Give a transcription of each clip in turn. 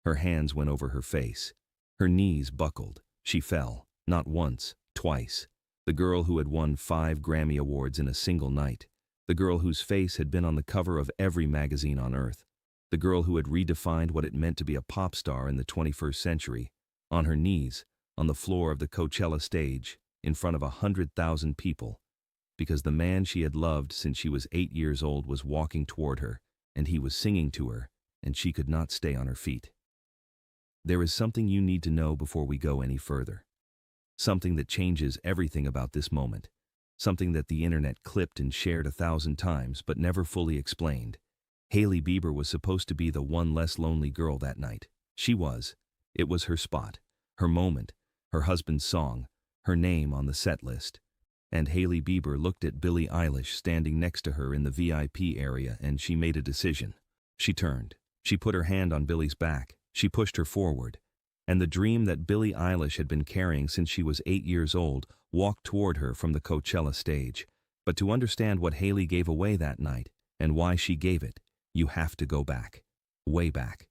Her hands went over her face. Her knees buckled. She fell, not once, twice. The girl who had won 5 Grammy Awards in a single night. The girl whose face had been on the cover of every magazine on earth. The girl who had redefined what it meant to be a pop star in the 21st century. On her knees, on the floor of the Coachella stage, in front of 100,000 people. Because the man she had loved since she was 8 years old was walking toward her, and he was singing to her, and she could not stay on her feet. There is something you need to know before we go any further. Something that changes everything about this moment. Something that the internet clipped and shared 1,000 times but never fully explained. Hailey Bieber was supposed to be the one less lonely girl that night. She was. It was her spot, her moment, her husband's song, her name on the set list. And Hailey Bieber looked at Billie Eilish standing next to her in the VIP area, and she made a decision. She turned. She put her hand on Billie's back. She pushed her forward. And the dream that Billie Eilish had been carrying since she was 8 years old walked toward her from the Coachella stage. But to understand what Hailey gave away that night, and why she gave it, you have to go back. Way back.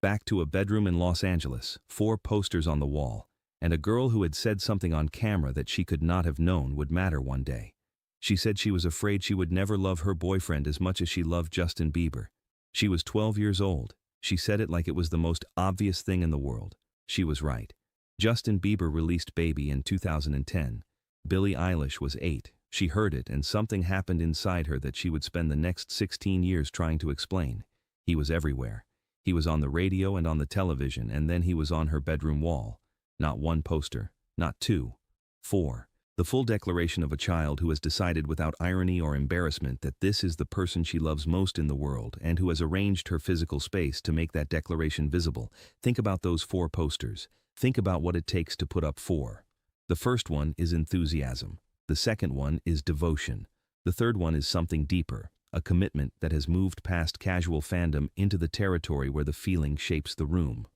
Back to a bedroom in Los Angeles, 4 posters on the wall, and a girl who had said something on camera that she could not have known would matter one day. She said she was afraid she would never love her boyfriend as much as she loved Justin Bieber. She was 12 years old. She said it like it was the most obvious thing in the world. She was right. Justin Bieber released Baby in 2010. Billie Eilish was 8. She heard it, and something happened inside her that she would spend the next 16 years trying to explain. He was everywhere. He was on the radio and on the television, and then he was on her bedroom wall. Not 1 poster, not 2, 4. The full declaration of a child who has decided without irony or embarrassment that this is the person she loves most in the world, and who has arranged her physical space to make that declaration visible. Think about those 4 posters. Think about what it takes to put up 4. The first one is enthusiasm. The second one is devotion. The third one is something deeper, a commitment that has moved past casual fandom into the territory where the feeling shapes the room.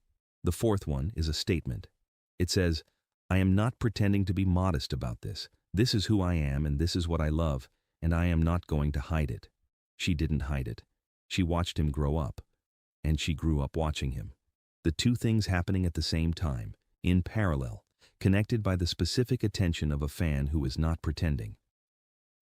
The fourth one is a statement. It says, I am not pretending to be modest about this. This is who I am, and this is what I love, and I am not going to hide it. She didn't hide it. She watched him grow up, and she grew up watching him. The 2 things happening at the same time, in parallel, connected by the specific attention of a fan who is not pretending.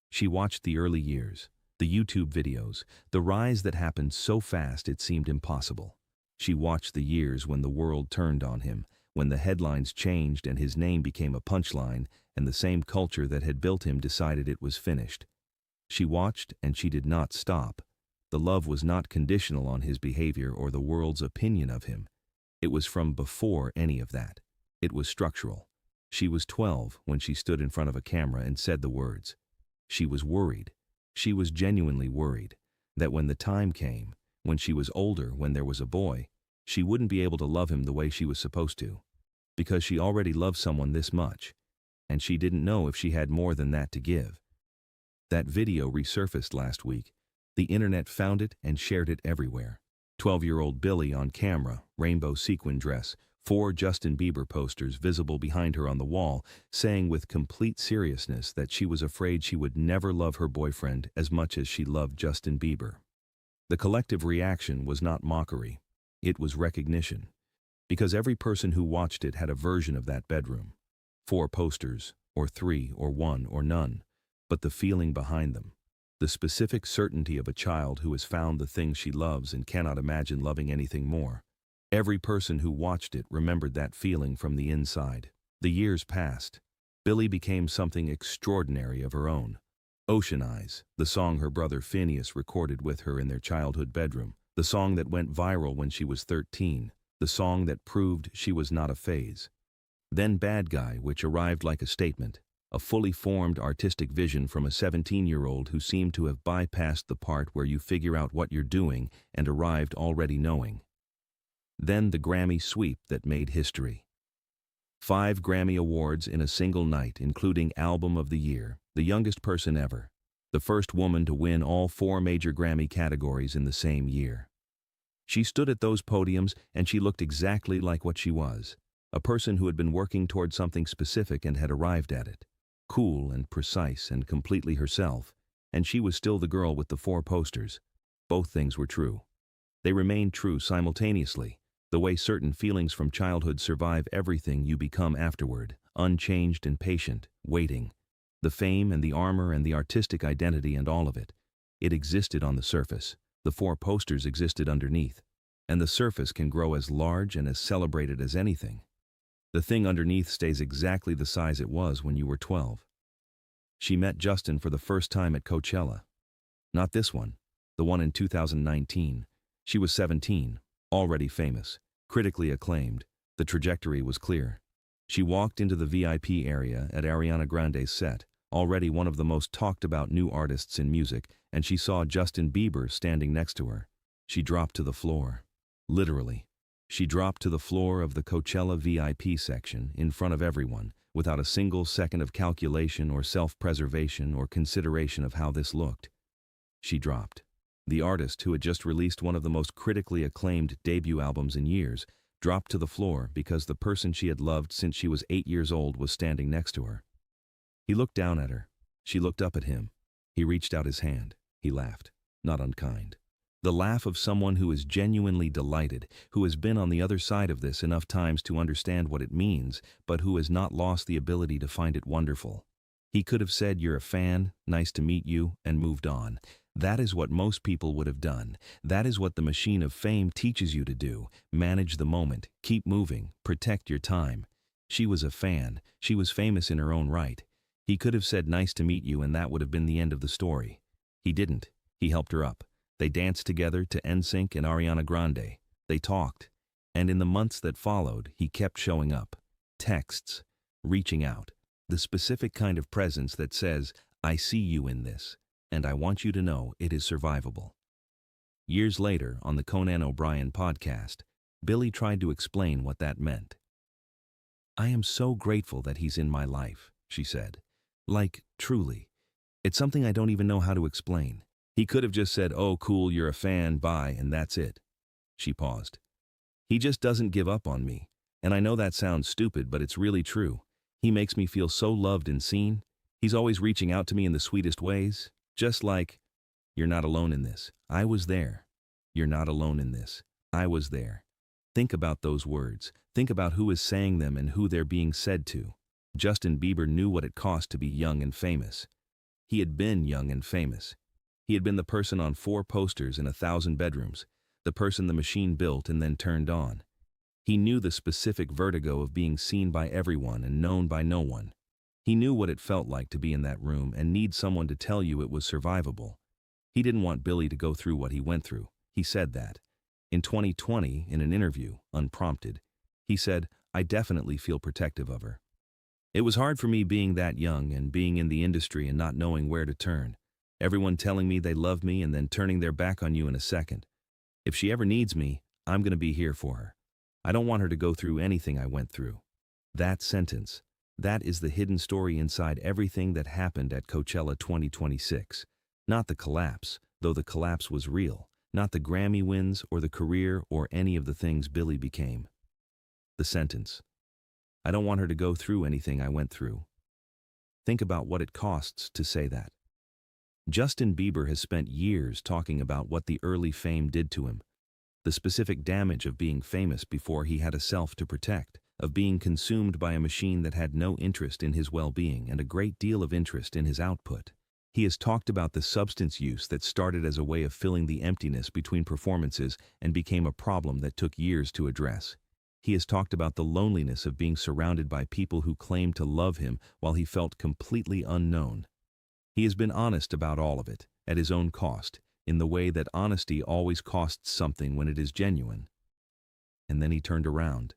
She watched the early years, the YouTube videos, the rise that happened so fast it seemed impossible. She watched the years when the world turned on him, when the headlines changed and his name became a punchline, and the same culture that had built him decided it was finished. She watched, and she did not stop. The love was not conditional on his behavior or the world's opinion of him. It was from before any of that. It was structural. She was 12 when she stood in front of a camera and said the words. She was worried. She was genuinely worried that when the time came, when she was older, when there was a boy, she wouldn't be able to love him the way she was supposed to, because she already loved someone this much, and she didn't know if she had more than that to give. That video resurfaced last week. The internet found it and shared it everywhere. 12-year-old Billie on camera, rainbow sequin dress, 4 Justin Bieber posters visible behind her on the wall, saying with complete seriousness that she was afraid she would never love her boyfriend as much as she loved Justin Bieber. The collective reaction was not mockery. It was recognition. Because every person who watched it had a version of that bedroom. 4 posters, or 3, or 1, or none. But the feeling behind them. The specific certainty of a child who has found the thing she loves and cannot imagine loving anything more. Every person who watched it remembered that feeling from the inside. The years passed. Billie became something extraordinary of her own. Ocean Eyes, the song her brother Phineas recorded with her in their childhood bedroom. The song that went viral when she was 13. The song that proved she was not a phase. Then Bad Guy, which arrived like a statement. A fully formed artistic vision from a 17-year-old who seemed to have bypassed the part where you figure out what you're doing and arrived already knowing. Then the Grammy sweep that made history. 5 Grammy Awards in a single night, including Album of the Year, the youngest person ever. The first woman to win all 4 major Grammy categories in the same year. She stood at those podiums and she looked exactly like what she was. A person who had been working toward something specific and had arrived at it. Cool and precise and completely herself. And she was still the girl with the 4 posters. Both things were true. They remain true simultaneously, the way certain feelings from childhood survive everything you become afterward, unchanged and patient, waiting. The fame and the armor and the artistic identity and all of it. It existed on the surface. The 4 posters existed underneath. And the surface can grow as large and as celebrated as anything. The thing underneath stays exactly the size it was when you were 12. She met Justin for the first time at Coachella. Not this one, the one in 2019. She was 17, already famous, critically acclaimed. The trajectory was clear. She walked into the VIP area at Ariana Grande's set, already one of the most talked about new artists in music, and she saw Justin Bieber standing next to her. She dropped to the floor. Literally. She dropped to the floor of the Coachella VIP section in front of everyone, without a single second of calculation or self-preservation or consideration of how this looked. She dropped. The artist, who had just released one of the most critically acclaimed debut albums in years, dropped to the floor because the person she had loved since she was 8 years old was standing next to her. He looked down at her. She looked up at him. He reached out his hand. He laughed, not unkind. The laugh of someone who is genuinely delighted, who has been on the other side of this enough times to understand what it means, but who has not lost the ability to find it wonderful. He could have said, "You're a fan, nice to meet you," and moved on. That is what most people would have done. That is what the machine of fame teaches you to do. Manage the moment, keep moving, protect your time. She was a fan. She was famous in her own right. He could have said, "Nice to meet you," and that would have been the end of the story. He didn't. He helped her up. They danced together to NSYNC and Ariana Grande. They talked. And in the months that followed, he kept showing up. Texts. Reaching out. The specific kind of presence that says, "I see you in this, and I want you to know it is survivable." Years later, on the Conan O'Brien podcast, Billie tried to explain what that meant. "I am so grateful that he's in my life," she said. "Like, truly. It's something I don't even know how to explain. He could have just said, 'Oh, cool, you're a fan, bye,' and that's it." She paused. "He just doesn't give up on me. And I know that sounds stupid, but it's really true. He makes me feel so loved and seen. He's always reaching out to me in the sweetest ways. Just like, 'You're not alone in this. I was there. You're not alone in this. I was there.'" Think about those words. Think about who is saying them and who they're being said to. Justin Bieber knew what it cost to be young and famous. He had been young and famous. He had been the person on 4 posters in 1,000 bedrooms, the person the machine built and then turned on. He knew the specific vertigo of being seen by everyone and known by no one. He knew what it felt like to be in that room and need someone to tell you it was survivable. He didn't want Billie to go through what he went through. He said that. In 2020, in an interview, unprompted, he said, "I definitely feel protective of her. It was hard for me being that young and being in the industry and not knowing where to turn. Everyone telling me they love me and then turning their back on you in a second. If she ever needs me, I'm going to be here for her. I don't want her to go through anything I went through." That sentence, that is the hidden story inside everything that happened at Coachella 2026. Not the collapse, though the collapse was real. Not the Grammy wins or the career or any of the things Billie became. The sentence. I don't want her to go through anything I went through. Think about what it costs to say that. Justin Bieber has spent years talking about what the early fame did to him. The specific damage of being famous before he had a self to protect, of being consumed by a machine that had no interest in his well-being and a great deal of interest in his output. He has talked about the substance use that started as a way of filling the emptiness between performances and became a problem that took years to address. He has talked about the loneliness of being surrounded by people who claimed to love him while he felt completely unknown. He has been honest about all of it, at his own cost, in the way that honesty always costs something when it is genuine. And then he turned around,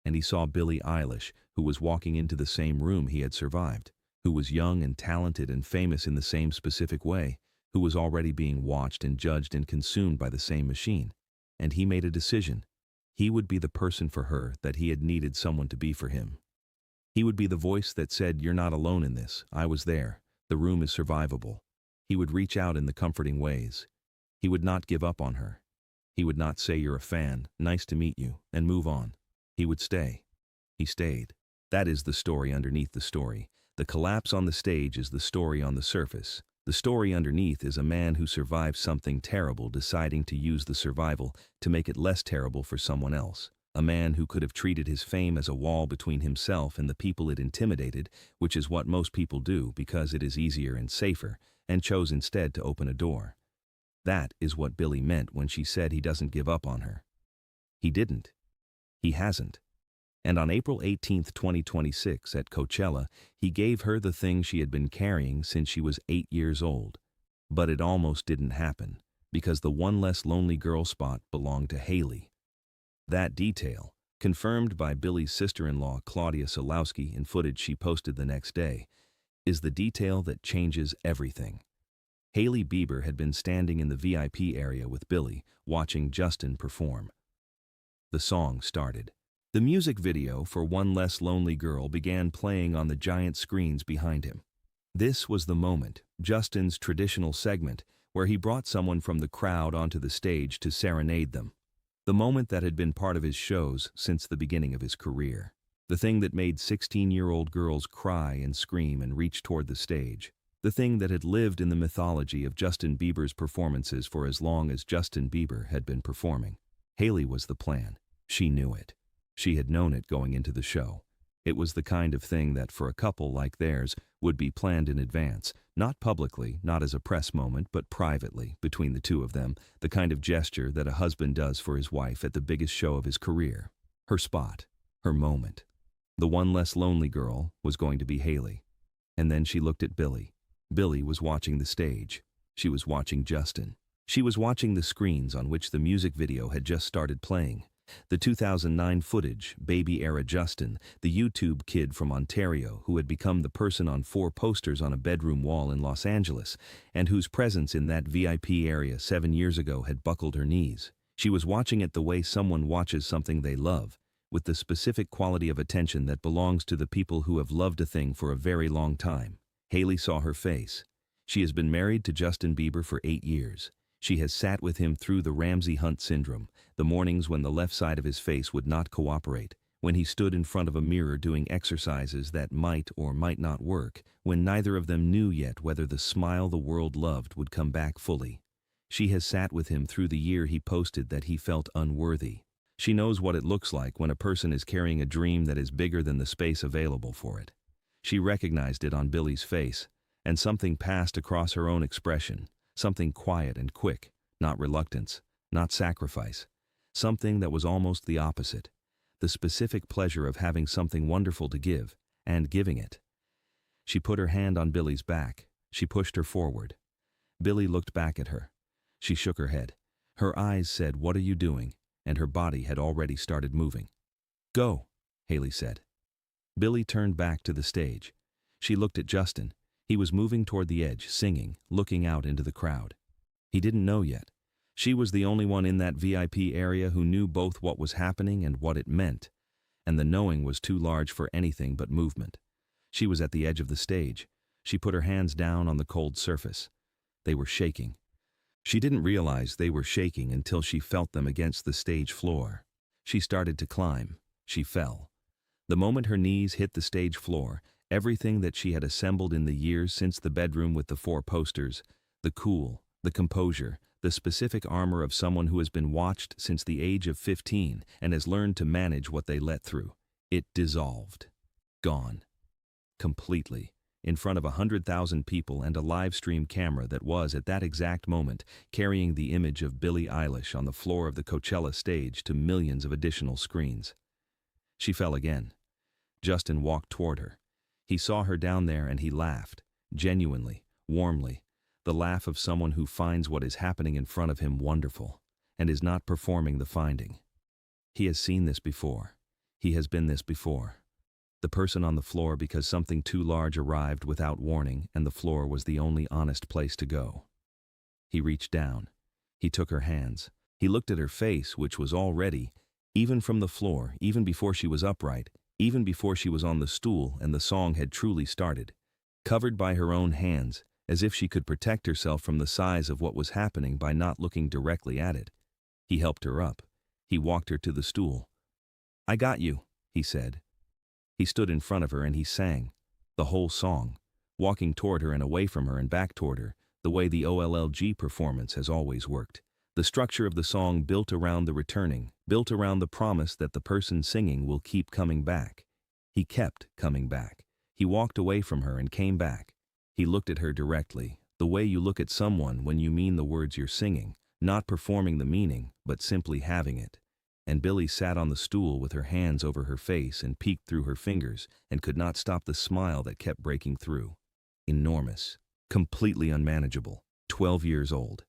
and he saw Billie Eilish, who was walking into the same room he had survived, who was young and talented and famous in the same specific way, who was already being watched and judged and consumed by the same machine. And he made a decision. He would be the person for her that he had needed someone to be for him. He would be the voice that said, "You're not alone in this. I was there. The room is survivable." He would reach out in the comforting ways. He would not give up on her. He would not say, "You're a fan, nice to meet you," and move on. He would stay. He stayed. That is the story underneath the story. The collapse on the stage is the story on the surface. The story underneath is a man who survived something terrible deciding to use the survival to make it less terrible for someone else. A man who could have treated his fame as a wall between himself and the people it intimidated, which is what most people do because it is easier and safer, and chose instead to open a door. That is what Billie meant when she said he doesn't give up on her. He didn't. He hasn't. And on April 18, 2026, at Coachella, he gave her the thing she had been carrying since she was 8 years old. But it almost didn't happen, because the One Less Lonely Girl spot belonged to Hailey. That detail, confirmed by Billie's sister-in-law Claudia Solowski in footage she posted the next day, is the detail that changes everything. Hailey Bieber had been standing in the VIP area with Billie, watching Justin perform. The song started. The music video for One Less Lonely Girl began playing on the giant screens behind him. This was the moment, Justin's traditional segment, where he brought someone from the crowd onto the stage to serenade them. The moment that had been part of his shows since the beginning of his career. The thing that made 16-year-old girls cry and scream and reach toward the stage. The thing that had lived in the mythology of Justin Bieber's performances for as long as Justin Bieber had been performing. Hailey was the plan. She knew it. She had known it going into the show. It was the kind of thing that for a couple like theirs would be planned in advance, not publicly, not as a press moment, but privately, between the two of them, the kind of gesture that a husband does for his wife at the biggest show of his career. Her spot. Her moment. The One Less Lonely Girl was going to be Hailey. And then she looked at Billie. Billie was watching the stage. She was watching Justin. She was watching the screens on which the music video had just started playing. The 2009 footage, baby-era Justin, the YouTube kid from Ontario who had become the person on 4 posters on a bedroom wall in Los Angeles, and whose presence in that VIP area 7 years ago had buckled her knees. She was watching it the way someone watches something they love, with the specific quality of attention that belongs to the people who have loved a thing for a very long time. Hailey saw her face. She has been married to Justin Bieber for 8 years. She has sat with him through the Ramsay Hunt syndrome, the mornings when the left side of his face would not cooperate, when he stood in front of a mirror doing exercises that might or might not work, when neither of them knew yet whether the smile the world loved would come back fully. She has sat with him through the year he posted that he felt unworthy. She knows what it looks like when a person is carrying a dream that is bigger than the space available for it. She recognized it on Billie's face, and something passed across her own expression. Something quiet and quick, not reluctance, not sacrifice. Something that was almost the opposite. The specific pleasure of having something wonderful to give, and giving it. She put her hand on Billie's back. She pushed her forward. Billie looked back at her. She shook her head. Her eyes said, "What are you doing?" And her body had already started moving. "Go," Hailey said. Billie turned back to the stage. She looked at Justin. He was moving toward the edge, singing, looking out into the crowd. He didn't know yet. She was the only one in that VIP area who knew both what was happening and what it meant, and the knowing was too large for anything but movement. She was at the edge of the stage. She put her hands down on the cold surface. They were shaking. She didn't realize they were shaking until she felt them against the stage floor. She started to climb. She fell. The moment her knees hit the stage floor, everything that she had assembled in the years since the bedroom with the 4 posters, the cool, the composure, the specific armor of someone who has been watched since the age of 15 and has learned to manage what they let through, it dissolved. Gone. Completely. In front of 100,000 people and a live stream camera that was, at that exact moment, carrying the image of Billie Eilish on the floor of the Coachella stage to millions of additional screens. She fell again. Justin walked toward her. He saw her down there and he laughed, genuinely, warmly, the laugh of someone who finds what is happening in front of him wonderful, and is not performing the finding. He has seen this before. He has been this before. The person on the floor because something too large arrived without warning, and the floor was the only honest place to go. He reached down. He took her hands. He looked at her face, which was already, even from the floor, even before she was upright, even before she was on the stool and the song had truly started, covered by her own hands, as if she could protect herself from the size of what was happening by not looking directly at it. He helped her up. He walked her to the stool. "I got you," he said. He stood in front of her and he sang. The whole song. walking toward her and away from her and back toward her, the way the OLLG performance has always worked. The structure of the song built around the returning, built around the promise that the person singing will keep coming back. He kept coming back. He walked away from her and came back. He looked at her directly, the way you look at someone when you mean the words you're singing, not performing the meaning, but simply having it. And Billie sat on the stool with her hands over her face and peeked through her fingers and could not stop the smile that kept breaking through. Enormous, completely unmanageable, 12 years old.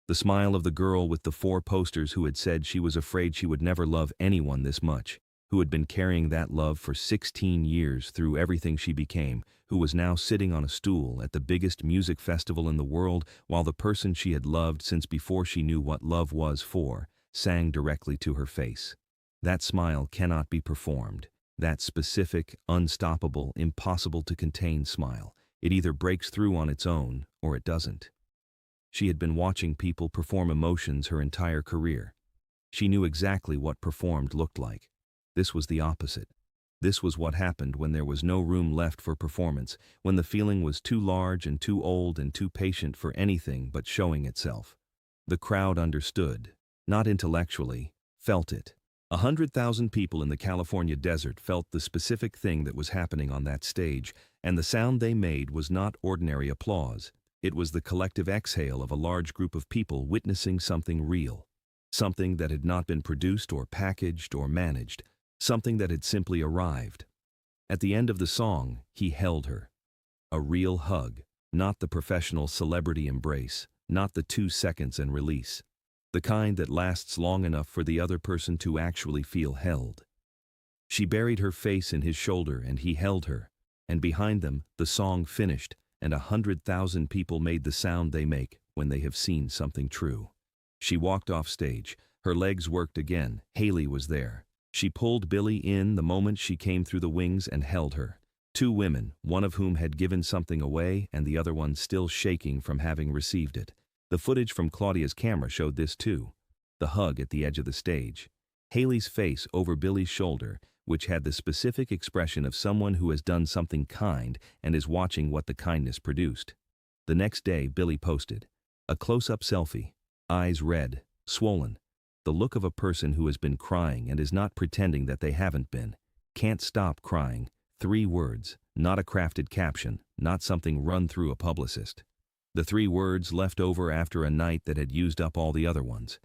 The smile of the girl with the 4 posters who had said she was afraid she would never love anyone this much, who had been carrying that love for 16 years through everything she became, who was now sitting on a stool at the biggest music festival in the world while the person she had loved since before she knew what love was for, sang directly to her face. That smile cannot be performed. That specific, unstoppable, impossible to contain smile. It either breaks through on its own, or it doesn't. She had been watching people perform emotions her entire career. She knew exactly what performed looked like. This was the opposite. This was what happened when there was no room left for performance, when the feeling was too large and too old and too patient for anything but showing itself. The crowd understood, not intellectually, felt it. 100,000 people in the California desert felt the specific thing that was happening on that stage, and the sound they made was not ordinary applause. It was the collective exhale of a large group of people witnessing something real. Something that had not been produced or packaged or managed. Something that had simply arrived. At the end of the song, he held her. A real hug, not the professional celebrity embrace, not the 2 seconds and release. The kind that lasts long enough for the other person to actually feel held. She buried her face in his shoulder and he held her, and behind them, the song finished, and 100,000 people made the sound they make when they have seen something true. She walked off stage. Her legs worked again. Hailey was there. She pulled Billie in the moment she came through the wings and held her. 2 women, one of whom had given something away and the other one still shaking from having received it. The footage from Claudia's camera showed this too. The hug at the edge of the stage. Hailey's face over Billie's shoulder, which had the specific expression of someone who has done something kind and is watching what the kindness produced. The next day, Billie posted a close-up selfie, eyes red, swollen. The look of a person who has been crying and is not pretending that they haven't been. Can't stop crying. 3 words, not a crafted caption, not something run through a publicist. The 3 words left over after a night that had used up all the other ones.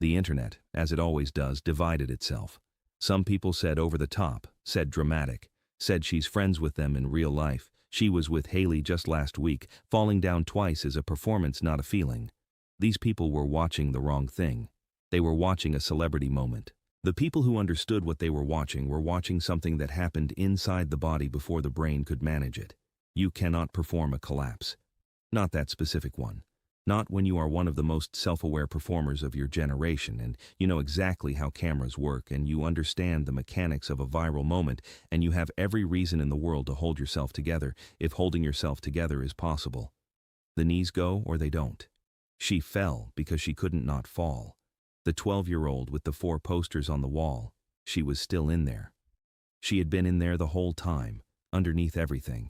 The internet, as it always does, divided itself. Some people said over the top, said dramatic, said she's friends with them in real life. She was with Hailey just last week. Falling down twice is a performance, not a feeling. These people were watching the wrong thing. They were watching a celebrity moment. The people who understood what they were watching something that happened inside the body before the brain could manage it. You cannot perform a collapse. Not that specific one. Not when you are one of the most self-aware performers of your generation and you know exactly how cameras work and you understand the mechanics of a viral moment and you have every reason in the world to hold yourself together if holding yourself together is possible. The knees go or they don't. She fell because she couldn't not fall. The 12-year-old with the 4 posters on the wall, she was still in there. She had been in there the whole time, underneath everything.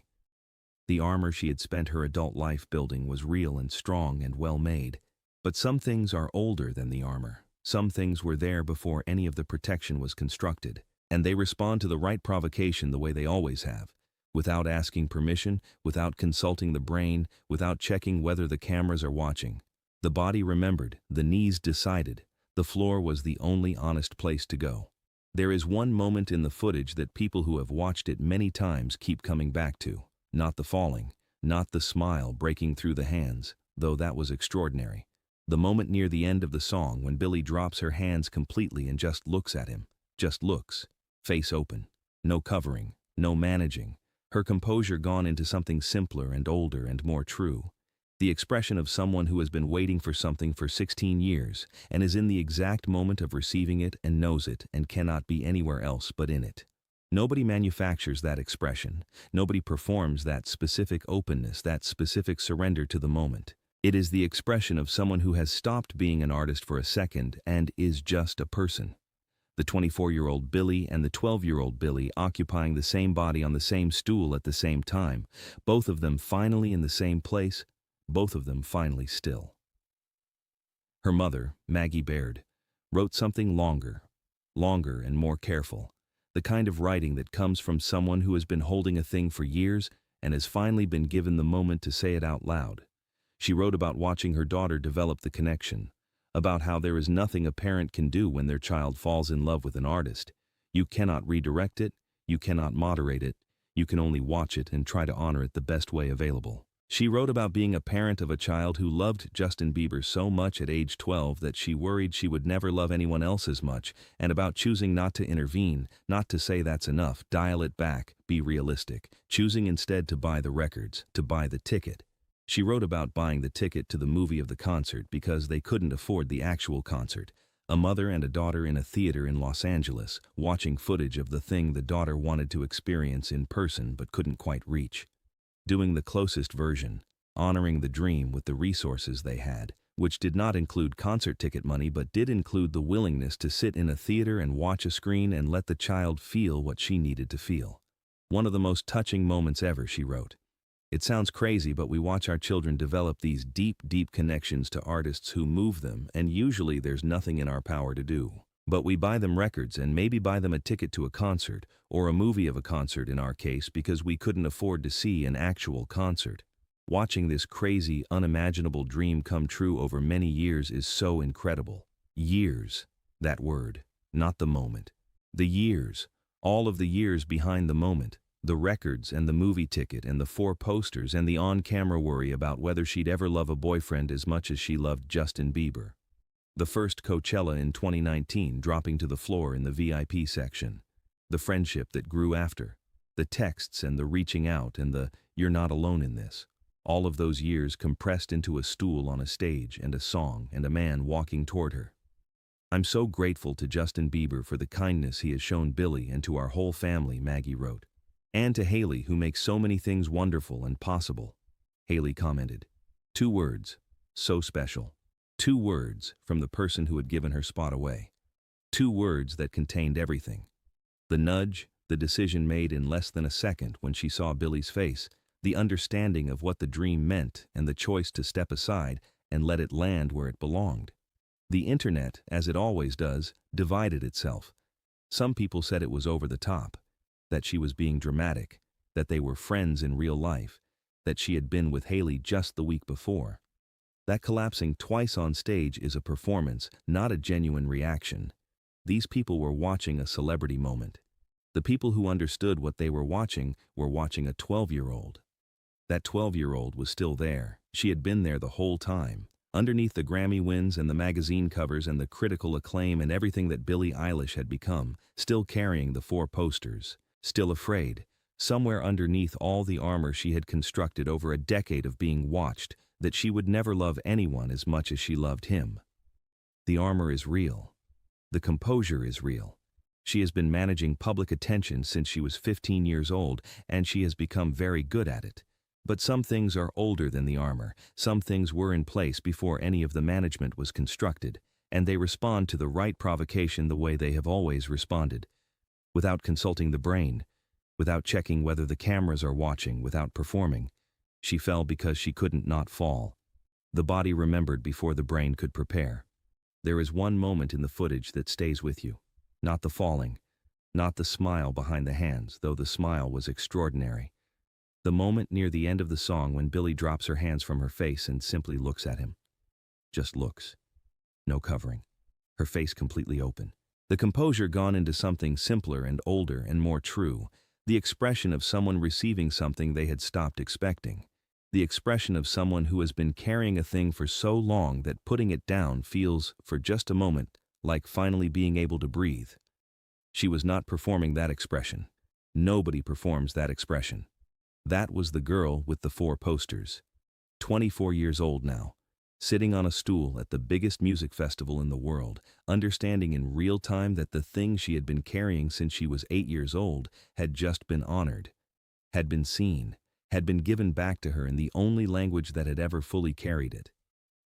The armor she had spent her adult life building was real and strong and well made. But some things are older than the armor. Some things were there before any of the protection was constructed, and they respond to the right provocation the way they always have, without asking permission, without consulting the brain, without checking whether the cameras are watching. The body remembered, the knees decided. The floor was the only honest place to go. There is one moment in the footage that people who have watched it many times keep coming back to. Not the falling, not the smile breaking through the hands, though that was extraordinary. The moment near the end of the song when Billie drops her hands completely and just looks at him. Just looks. Face open. No covering. No managing. Her composure gone into something simpler and older and more true. The expression of someone who has been waiting for something for 16 years and is in the exact moment of receiving it and knows it and cannot be anywhere else but in it. Nobody manufactures that expression. Nobody performs that specific openness, that specific surrender to the moment. It is the expression of someone who has stopped being an artist for a second and is just a person. The 24-year-old Billie and the 12-year-old Billie occupying the same body on the same stool at the same time, both of them finally in the same place, both of them finally still. Her mother, Maggie Baird, wrote something longer and more careful, the kind of writing that comes from someone who has been holding a thing for years and has finally been given the moment to say it out loud. She wrote about watching her daughter develop the connection, about how there is nothing a parent can do when their child falls in love with an artist. You cannot redirect it, you cannot moderate it, you can only watch it and try to honor it the best way available. She wrote about being a parent of a child who loved Justin Bieber so much at age 12 that she worried she would never love anyone else as much, and about choosing not to intervene, not to say that's enough, dial it back, be realistic, choosing instead to buy the records, to buy the ticket. She wrote about buying the ticket to the movie of the concert because they couldn't afford the actual concert. A mother and a daughter in a theater in Los Angeles, watching footage of the thing the daughter wanted to experience in person but couldn't quite reach. Doing the closest version, honoring the dream with the resources they had, which did not include concert ticket money but did include the willingness to sit in a theater and watch a screen and let the child feel what she needed to feel. One of the most touching moments ever, she wrote. It sounds crazy, but we watch our children develop these deep connections to artists who move them, and usually there's nothing in our power to do. But we buy them records and maybe buy them a ticket to a concert, or a movie of a concert in our case because we couldn't afford to see an actual concert. Watching this crazy, unimaginable dream come true over many years is so incredible. Years, that word, not the moment. The years, all of the years behind the moment. The records and the movie ticket and the 4 posters and the on-camera worry about whether she'd ever love a boyfriend as much as she loved Justin Bieber. The first Coachella in 2019 dropping to the floor in the VIP section. The friendship that grew after. The texts and the reaching out and the "you're not alone in this." All of those years compressed into a stool on a stage and a song and a man walking toward her. I'm so grateful to Justin Bieber for the kindness he has shown Billie and to our whole family, Maggie wrote. And to Hailey, who makes so many things wonderful and possible. Hailey commented, 2 words, so special. 2 words from the person who had given her spot away. 2 words that contained everything. The nudge, the decision made in less than a second when she saw Billie's face, the understanding of what the dream meant and the choice to step aside and let it land where it belonged. The internet, as it always does, divided itself. Some people said it was over the top, that she was being dramatic, that they were friends in real life, that she had been with Hailey just the week before. That collapsing twice on stage is a performance, not a genuine reaction. These people were watching a celebrity moment. The people who understood what they were watching a 12-year-old. That 12-year-old was still there. She had been there the whole time. Underneath the Grammy wins and the magazine covers and the critical acclaim and everything that Billie Eilish had become, still carrying the 4 posters. Still afraid, somewhere underneath all the armor she had constructed over a decade of being watched, that she would never love anyone as much as she loved him. The armor is real. The composure is real. She has been managing public attention since she was 15 years old, and she has become very good at it. But some things are older than the armor. Some things were in place before any of the management was constructed, and they respond to the right provocation the way they have always responded. Without consulting the brain, without checking whether the cameras are watching, without performing. She fell because she couldn't not fall. The body remembered before the brain could prepare. There is one moment in the footage that stays with you. Not the falling, not the smile behind the hands, though the smile was extraordinary. The moment near the end of the song when Billie drops her hands from her face and simply looks at him. Just looks. No covering. Her face completely open. The composure gone into something simpler and older and more true, the expression of someone receiving something they had stopped expecting, the expression of someone who has been carrying a thing for so long that putting it down feels, for just a moment, like finally being able to breathe. She was not performing that expression. Nobody performs that expression. That was the girl with the 4 posters. 24 years old now. Sitting on a stool at the biggest music festival in the world, understanding in real time that the thing she had been carrying since she was 8 years old had just been honored, had been seen, had been given back to her in the only language that had ever fully carried it.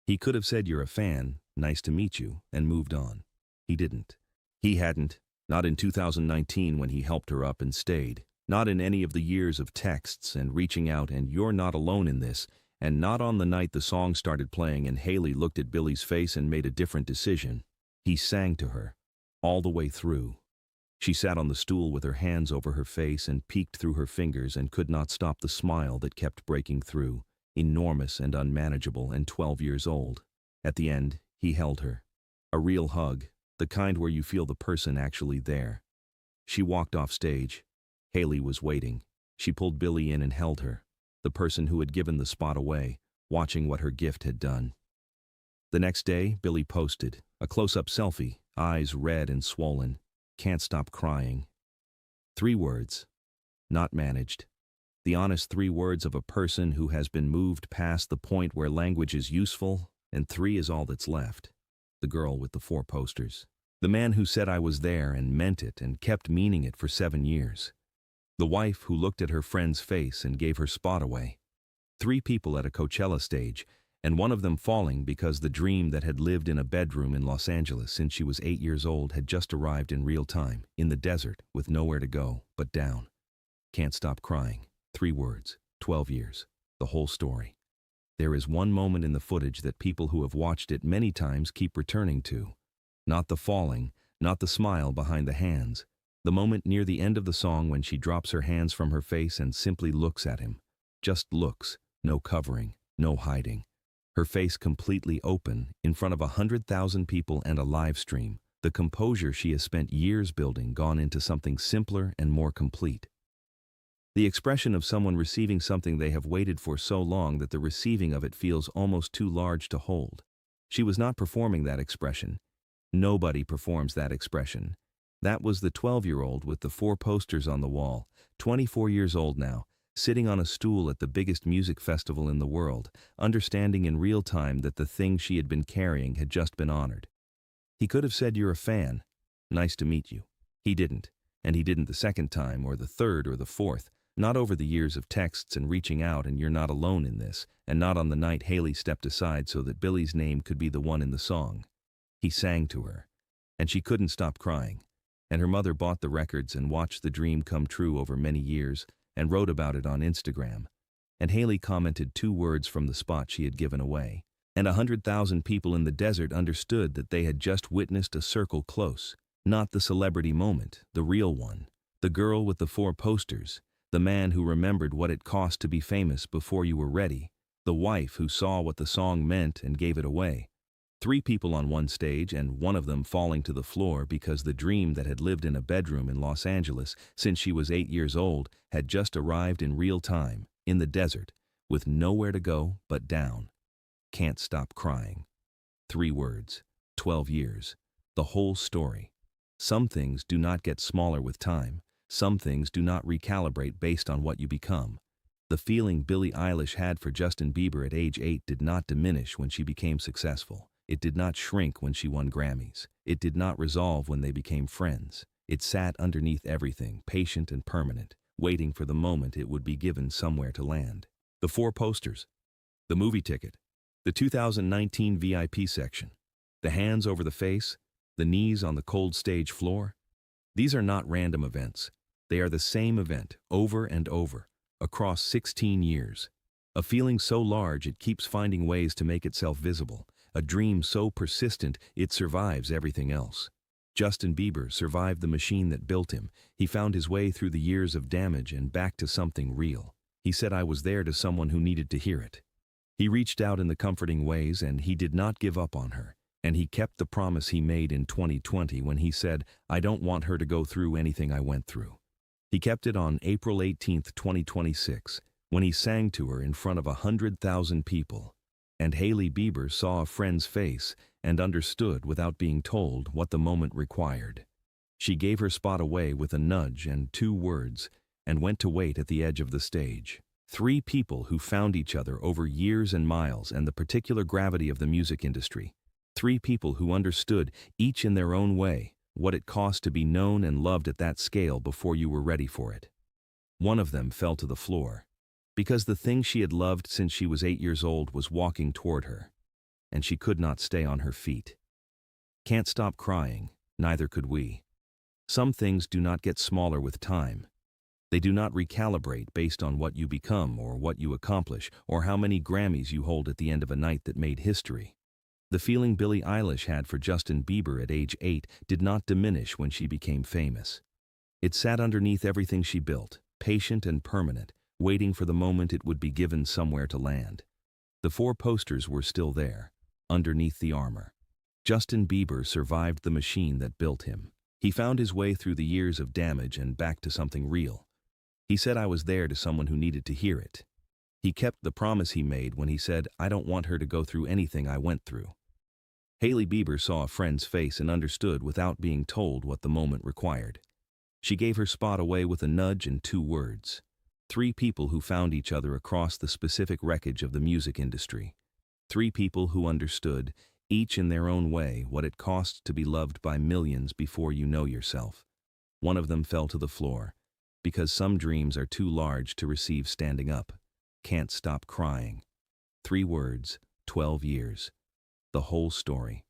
He could have said, "You're a fan, nice to meet you," and moved on. He didn't. He hadn't, not in 2019 when he helped her up and stayed, not in any of the years of texts and reaching out and "you're not alone in this," and not on the night the song started playing and Hailey looked at Billie's face and made a different decision. He sang to her, all the way through. She sat on the stool with her hands over her face and peeked through her fingers and could not stop the smile that kept breaking through, enormous and unmanageable and 12 years old. At the end, he held her. A real hug, the kind where you feel the person actually there. She walked off stage. Hailey was waiting. She pulled Billie in and held her, the person who had given the spot away, watching what her gift had done. The next day, Billie posted a close-up selfie, eyes red and swollen, can't stop crying. 3 words. Not managed. The honest 3 words of a person who has been moved past the point where language is useful, and 3 is all that's left. The girl with the 4 posters. The man who said "I was there" and meant it and kept meaning it for 7 years. The wife who looked at her friend's face and gave her spot away. 3 people at a Coachella stage, and one of them falling because the dream that had lived in a bedroom in Los Angeles since she was 8 years old had just arrived in real time, in the desert, with nowhere to go but down. Can't stop crying. 3 words. 12 years. The whole story. There is one moment in the footage that people who have watched it many times keep returning to. Not the falling, not the smile behind the hands. The moment near the end of the song when she drops her hands from her face and simply looks at him. Just looks. No covering. No hiding. Her face completely open, in front of 100,000 people and a live stream. The composure she has spent years building gone into something simpler and more complete. The expression of someone receiving something they have waited for so long that the receiving of it feels almost too large to hold. She was not performing that expression. Nobody performs that expression. That was the 12-year-old with the 4 posters on the wall, 24 years old now, sitting on a stool at the biggest music festival in the world, understanding in real time that the thing she had been carrying had just been honored. He could have said, "You're a fan. Nice to meet you." He didn't, and he didn't the second time or the third or the fourth, not over the years of texts and reaching out and "you're not alone in this," and not on the night Hailey stepped aside so that Billie's name could be the one in the song. He sang to her, and she couldn't stop crying, and her mother bought the records and watched the dream come true over many years, and wrote about it on Instagram. And Hailey commented 2 words from the spot she had given away. And 100,000 people in the desert understood that they had just witnessed a circle close. Not the celebrity moment, the real one. The girl with the 4 posters. The man who remembered what it cost to be famous before you were ready. The wife who saw what the song meant and gave it away. 3 people on one stage and one of them falling to the floor because the dream that had lived in a bedroom in Los Angeles since she was 8 years old had just arrived in real time, in the desert, with nowhere to go but down. Can't stop crying. 3 words. 12 years. The whole story. Some things do not get smaller with time. Some things do not recalibrate based on what you become. The feeling Billie Eilish had for Justin Bieber at age 8 did not diminish when she became successful. It did not shrink when she won Grammys. It did not resolve when they became friends. It sat underneath everything, patient and permanent, waiting for the moment it would be given somewhere to land. The 4 posters. The movie ticket. The 2019 VIP section. The hands over the face. The knees on the cold stage floor. These are not random events. They are the same event, over and over, across 16 years. A feeling so large it keeps finding ways to make itself visible. A dream so persistent it survives everything else. Justin Bieber survived the machine that built him. He found his way through the years of damage and back to something real. He said, "I was there" to someone who needed to hear it. He reached out in the comforting ways and he did not give up on her. And he kept the promise he made in 2020 when he said, "I don't want her to go through anything I went through." He kept it on April 18, 2026, when he sang to her in front of 100,000 people. And Hailey Bieber saw a friend's face and understood without being told what the moment required. She gave her spot away with a nudge and 2 words and went to wait at the edge of the stage. 3 people who found each other over years and miles and the particular gravity of the music industry. 3 people who understood, each in their own way, what it cost to be known and loved at that scale before you were ready for it. One of them fell to the floor, because the thing she had loved since she was 8 years old was walking toward her, and she could not stay on her feet. Can't stop crying, Neither could we. Some things do not get smaller with time. They do not recalibrate based on what you become or what you accomplish or how many Grammys you hold at the end of a night that made history. The feeling Billie Eilish had for Justin Bieber at age 8 did not diminish when she became famous. It sat underneath everything she built, patient and permanent, waiting for the moment it would be given somewhere to land. The 4 posters were still there, underneath the armor. Justin Bieber survived the machine that built him. He found his way through the years of damage and back to something real. He said, "I was there to someone who needed to hear it." He kept the promise he made when he said, "I don't want her to go through anything I went through." Hailey Bieber saw a friend's face and understood without being told what the moment required. She gave her spot away with a nudge and 2 words. 3 people who found each other across the specific wreckage of the music industry. 3 people who understood, each in their own way, what it costs to be loved by millions before you know yourself. One of them fell to the floor, because some dreams are too large to receive standing up. Can't stop crying. 3 words, 12 years. The whole story.